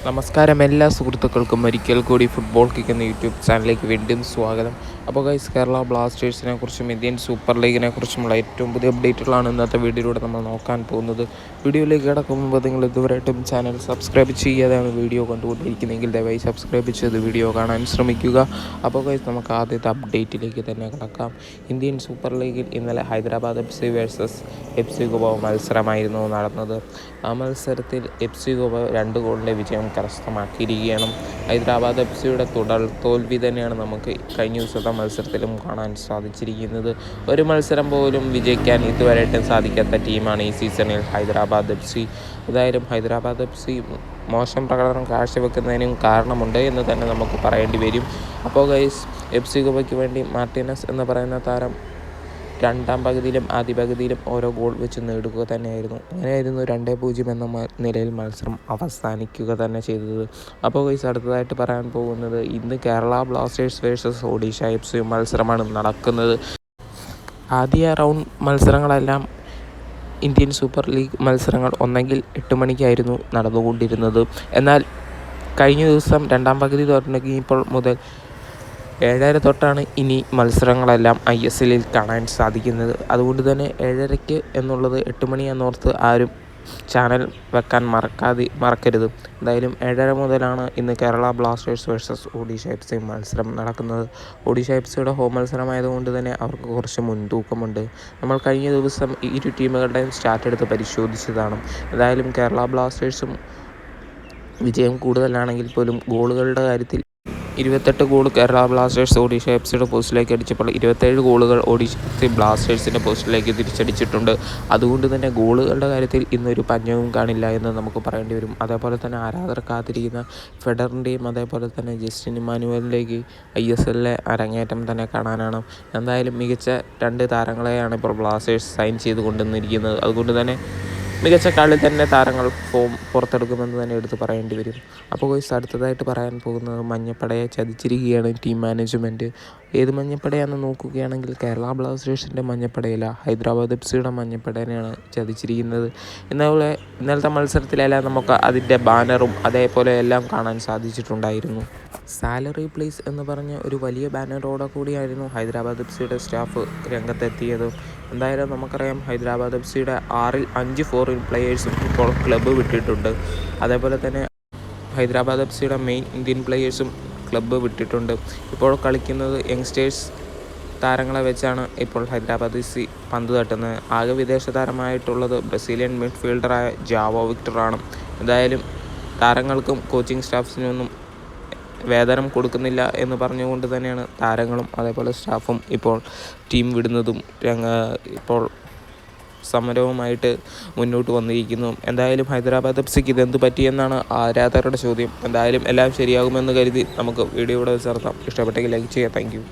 നമസ്കാരം എല്ലാ സുഹൃത്തുക്കൾക്കും ഒരിക്കൽ കൂടി ഫുട്ബോൾ കിക്ക് എന്ന യൂട്യൂബ് ചാനലിലേക്ക് വീണ്ടും സ്വാഗതം. അപ്പോൾ ഗൈസ്, കേരള ബ്ലാസ്റ്റേഴ്സിനെ കുറിച്ചും ഇന്ത്യൻ സൂപ്പർ ലീഗിനെ കുറിച്ചുമുള്ള ഏറ്റവും പുതിയ അപ്ഡേറ്റുകളാണ് ഇന്നത്തെ വീഡിയോയിലൂടെ നമ്മൾ നോക്കാൻ പോകുന്നത്. വീഡിയോയിലേക്ക് കിടക്കുമ്പോൾ നിങ്ങൾ ഇതുവരെയായിട്ടും ചാനൽ സബ്സ്ക്രൈബ് ചെയ്യാതെയാണ് വീഡിയോ കണ്ടുകൊണ്ടിരിക്കുന്നതെങ്കിൽ ദയവായി സബ്സ്ക്രൈബ് ചെയ്ത് വീഡിയോ കാണാൻ ശ്രമിക്കുക. അപ്പോൾ ഗൈസ്, നമുക്ക് ആദ്യത്തെ അപ്ഡേറ്റിലേക്ക് തന്നെ കിടക്കാം. ഇന്ത്യൻ സൂപ്പർ ലീഗിൽ ഇന്നലെ Hyderabad FC versus FC Goa മത്സരമായിരുന്നു നടന്നത്. ആ മത്സരത്തിൽ FC ഗോവ 2 ഗോളിൻ്റെ വിജയം കരസ്ഥമാക്കിയിരിക്കുകയാണ്. ഹൈദരാബാദ് FCയുടെ തുടർ തോൽവി തന്നെയാണ് നമുക്ക് കഴിഞ്ഞ ദിവസത്തെ മത്സരത്തിലും കാണാൻ സാധിച്ചിരിക്കുന്നത്. ഒരു മത്സരം പോലും വിജയിക്കാൻ ഇതുവരെയായിട്ടും സാധിക്കാത്ത ടീമാണ് ഈ സീസണിൽ ഹൈദരാബാദ് FC. ഏതായാലും ഹൈദരാബാദ് FC മോശം പ്രകടനം കാഴ്ചവെക്കുന്നതിനും കാരണമുണ്ട് എന്ന് തന്നെ നമുക്ക് പറയേണ്ടി വരും. അപ്പോൾ ഗൈസ്, FC ഗോവയ്ക്ക് വേണ്ടി മാർട്ടിനസ് എന്ന് പറയുന്ന താരം രണ്ടാം പകുതിയിലും ആദ്യ പകുതിയിലും ഓരോ ഗോൾ വെച്ച് നേടുക തന്നെയായിരുന്നു. അങ്ങനെയായിരുന്നു 2-0 എന്ന നിലയിൽ മത്സരം അവസാനിക്കുക തന്നെ ചെയ്തത്. അപ്പോൾ ഗൈസ്, അടുത്തതായിട്ട് പറയാൻ പോകുന്നത് ഇന്ന് Kerala Blasters versus Odisha FC മത്സരമാണ് നടക്കുന്നത്. ആദ്യ റൗണ്ട് മത്സരങ്ങളെല്ലാം ഇന്ത്യൻ സൂപ്പർ ലീഗ് മത്സരങ്ങൾ ഒന്നെങ്കിൽ 8 മണിക്കായിരുന്നു നടന്നുകൊണ്ടിരുന്നത്. എന്നാൽ കഴിഞ്ഞ ദിവസം രണ്ടാം പകുതി തുടങ്ങിയപ്പോൾ മുതൽ 7:30 തൊട്ടാണ് ഇനി മത്സരങ്ങളെല്ലാം ISL കാണാൻ സാധിക്കുന്നത്. അതുകൊണ്ട് തന്നെ 7:30 എന്നുള്ളത് 8 മണി എന്നോർത്ത് ആരും ചാനൽ വെക്കാൻ മറക്കരുത്. എന്തായാലും 7:30 മുതലാണ് ഇന്ന് Kerala Blasters versus Odisha FC മത്സരം നടക്കുന്നത്. ഒഡീഷ FCയുടെ ഹോം മത്സരമായതുകൊണ്ട് തന്നെ അവർക്ക് കുറച്ച് മുൻതൂക്കമുണ്ട്. നമ്മൾ കഴിഞ്ഞ ദിവസം ഇരു ടീമുകളുടെയും സ്റ്റാറ്റ് എടുത്ത് പരിശോധിച്ചതാണ്. എന്തായാലും കേരള ബ്ലാസ്റ്റേഴ്സും വിജയം കൂടുതലാണെങ്കിൽ പോലും ഗോളുകളുടെ കാര്യത്തിൽ 28 ഗോൾ കേരള ബ്ലാസ്റ്റേഴ്സ് ഒഡീഷ FCയുടെ പോസ്റ്റിലേക്ക് അടിച്ചപ്പോൾ 27 ഗോളുകൾ ഒഡീഷ ബ്ലാസ്റ്റേഴ്സിൻ്റെ പോസ്റ്റിലേക്ക് തിരിച്ചടിച്ചിട്ടുണ്ട്. അതുകൊണ്ട് തന്നെ ഗോളുകളുടെ കാര്യത്തിൽ ഇന്നൊരു പഞ്ഞവും കാണില്ല എന്ന് നമുക്ക് പറയേണ്ടി വരും. അതേപോലെ തന്നെ ആരാധകർ കാത്തിരിക്കുന്ന ഫെഡറിൻ്റെയും അതേപോലെ തന്നെ ജസ്റ്റിൻ ഇമ്മാനുവലിൻ്റെയും ISLലെ അരങ്ങേറ്റം തന്നെ കാണാനാണ്. എന്തായാലും മികച്ച 2 താരങ്ങളെയാണ് ഇപ്പോൾ ബ്ലാസ്റ്റേഴ്സ് സൈൻ ചെയ്ത് കൊണ്ടുവന്നിരിക്കുന്നത്. അതുകൊണ്ട് തന്നെ മികച്ച കളി തന്നെ താരങ്ങൾ പുറത്തെടുക്കുമെന്ന് തന്നെ എടുത്ത് പറയേണ്ടി വരും. അപ്പോൾ ഗൈസ്, അടുത്തതായിട്ട് പറയാൻ പോകുന്നത് മഞ്ഞപ്പടയെ ചതിച്ചിരിക്കുകയാണ് ടീം മാനേജ്മെൻറ്റ്. ഏത് മഞ്ഞപ്പടയാണെന്ന് നോക്കുകയാണെങ്കിൽ കേരള ബ്ലാസ്റ്റേഴ്സിൻ്റെ മഞ്ഞപ്പടയില്ല, ഹൈദരാബാദ് FCയുടെ മഞ്ഞപ്പടയാണ് ചതിച്ചിരിക്കുന്നത്. ഇന്നലത്തെ മത്സരത്തിലെല്ലാം നമുക്ക് അതിൻ്റെ ബാനറും അതേപോലെ എല്ലാം കാണാൻ സാധിച്ചിട്ടുണ്ടായിരുന്നു. സാലറി പ്ലീസ് എന്ന് പറഞ്ഞ ഒരു വലിയ ബാനറോടെ കൂടിയായിരുന്നു ഹൈദരാബാദ് FCയുടെ സ്റ്റാഫ് രംഗത്തെത്തിയത്. എന്തായാലും നമുക്കറിയാം, ഹൈദരാബാദ് FCയുടെ 6-ൽ 5 ഫോറിൻ പ്ലെയേഴ്സും ഇപ്പോൾ ക്ലബ്ബ് വിട്ടിട്ടുണ്ട്. അതേപോലെ തന്നെ ഹൈദരാബാദ് FCയുടെ മെയിൻ ഇന്ത്യൻ പ്ലെയേഴ്സും ക്ലബ്ബ് വിട്ടിട്ടുണ്ട്. ഇപ്പോൾ കളിക്കുന്നത് യങ്സ്റ്റേഴ്സ് താരങ്ങളെ വെച്ചാണ് ഇപ്പോൾ ഹൈദരാബാദ് FC പന്ത് തട്ടുന്നത്. ആകെ വിദേശ താരമായിട്ടുള്ളത് ബ്രസീലിയൻ മിഡ്ഫീൽഡറായ ജാവോ വിക്ടറാണ്. എന്തായാലും താരങ്ങൾക്കും കോച്ചിങ് സ്റ്റാഫിനൊന്നും വേതനം കൊടുക്കുന്നില്ല എന്ന് പറഞ്ഞുകൊണ്ട് തന്നെയാണ് താരങ്ങളും അതേപോലെ സ്റ്റാഫും ഇപ്പോൾ ടീം വിടുന്നതും ഇപ്പോൾ സമരവുമായിട്ട് മുന്നോട്ട് വന്നിരിക്കുന്നു. എന്തായാലും ഹൈദരാബാദ് FCക്ക് ഇതെന്ത് പറ്റിയെന്നാണ് ആരാധകരുടെ ചോദ്യം. എന്തായാലും എല്ലാം ശരിയാകുമെന്ന് കരുതി നമുക്ക് വീഡിയോ ഇവിടെ ചേർത്താം. ഇഷ്ടപ്പെട്ടെങ്കിൽ ലൈക്ക് ചെയ്യുക. Thank you.